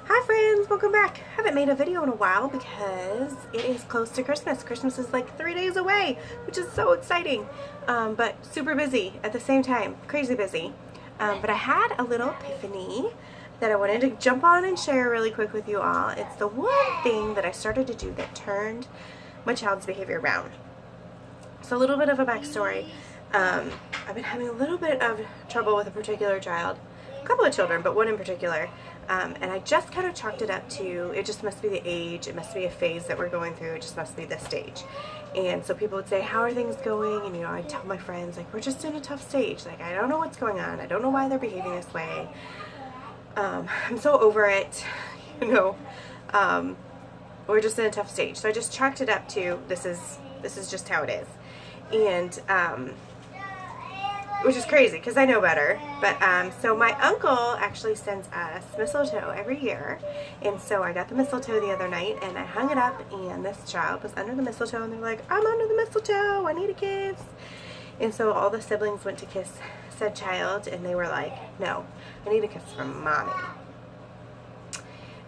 Hi friends, welcome back. Haven't made a video in a while because it is close to Christmas. Christmas is like 3 days away, which is so exciting, but super busy at the same time, crazy busy. But I had a little epiphany that I wanted to jump on and share really quick with you all. It's the one thing that I started to do that turned my child's behavior around. So a little bit of a backstory. I've been having a little bit of trouble with a particular child, a couple of children, but one in particular. And I just kind of chalked it up to, it just must be the age, it must be a phase that we're going through, it just must be this stage. And so people would say, how are things going? And I'd tell my friends, like, we're just in a tough stage. Like, I don't know what's going on. I don't know why they're behaving this way. I'm so over it, we're just in a tough stage. So I just chalked it up to, this is just how it is. And, which is crazy because I know better. But so my uncle actually sends us mistletoe every year, and so I got the mistletoe the other night and I hung it up, and this child was under the mistletoe and they're like, I'm under the mistletoe, I need a kiss. And so all the siblings went to kiss said child and they were like, no, I need a kiss from mommy.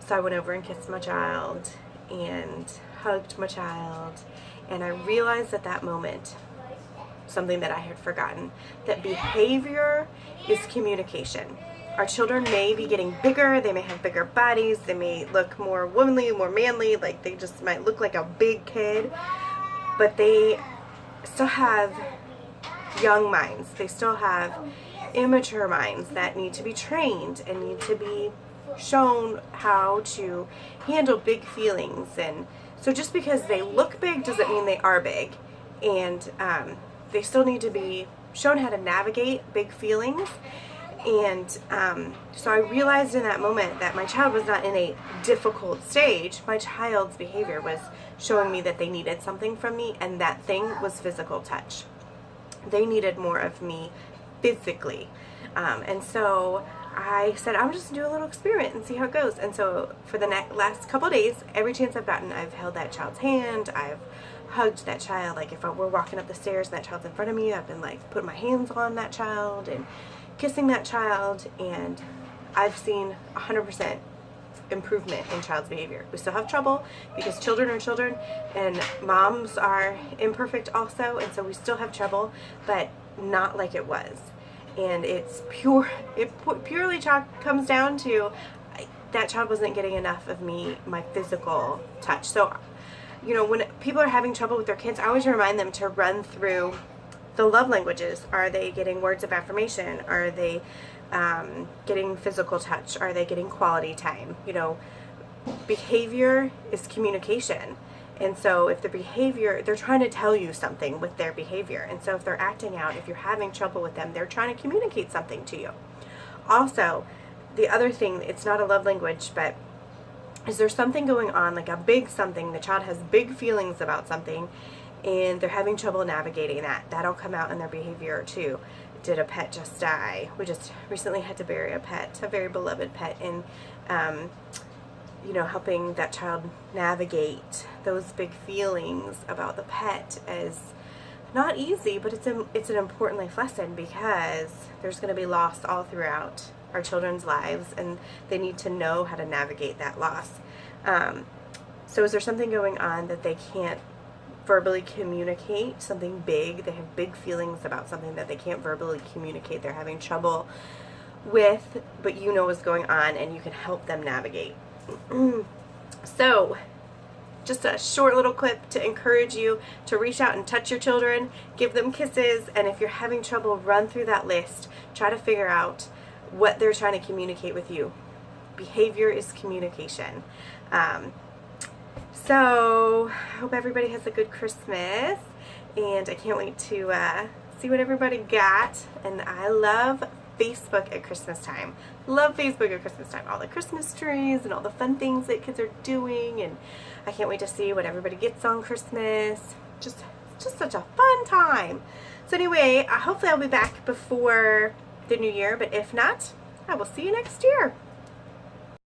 So I went over and kissed my child and hugged my child, and I realized at that moment something that I had forgotten, that behavior is communication. Our children may be getting bigger, they may have bigger bodies, they may look more womanly, more manly, like they just might look like a big kid, but they still have young minds. They still have immature minds that need to be trained and need to be shown how to handle big feelings. And so just because they look big doesn't mean they are big. And they still need to be shown how to navigate big feelings. And so I realized in that moment that my child was not in a difficult stage. My child's behavior was showing me that they needed something from me, and that thing was physical touch. They needed more of me physically. And so I said, I'm just going to do a little experiment and see how it goes. And so for the last couple of days, every chance I've gotten, I've held that child's hand, I've hugged that child. Like if we're walking up the stairs and that child's in front of me, I've been like putting my hands on that child and kissing that child, and I've seen 100% improvement in child's behavior. We still have trouble because children are children and moms are imperfect also, and so we still have trouble, but not like it was. And it purely comes down to that child wasn't getting enough of me, my physical touch. So when people are having trouble with their kids, I always remind them to run through the love languages. Are they getting words of affirmation? Are they getting physical touch? Are they getting quality time? Behavior is communication. And so if the behavior, they're trying to tell you something with their behavior. And so if they're acting out, if you're having trouble with them, they're trying to communicate something to you. Also, the other thing, it's not a love language, but is there something going on, like a big something, the child has big feelings about something and they're having trouble navigating that. That'll come out in their behavior too. Did a pet just die? We just recently had to bury a pet, a very beloved pet, and helping that child navigate those big feelings about the pet is not easy, but it's an important life lesson, because there's going to be loss all throughout our children's lives, and they need to know how to navigate that loss. So is there something going on that they can't verbally communicate, something big? They have big feelings about something that they can't verbally communicate. They're having trouble with, but what's going on, and you can help them navigate. So just a short little clip to encourage you to reach out and touch your children, give them kisses, and if you're having trouble, run through that list. Try to figure out what they're trying to communicate with you. Behavior is communication. So I hope everybody has a good Christmas, and I can't wait to see what everybody got. And I love Facebook at Christmas time. Love Facebook at Christmas time. All the Christmas trees and all the fun things that kids are doing, and I can't wait to see what everybody gets on Christmas. Just such a fun time. So anyway, hopefully I'll be back before the new year, but if not, I will see you next year.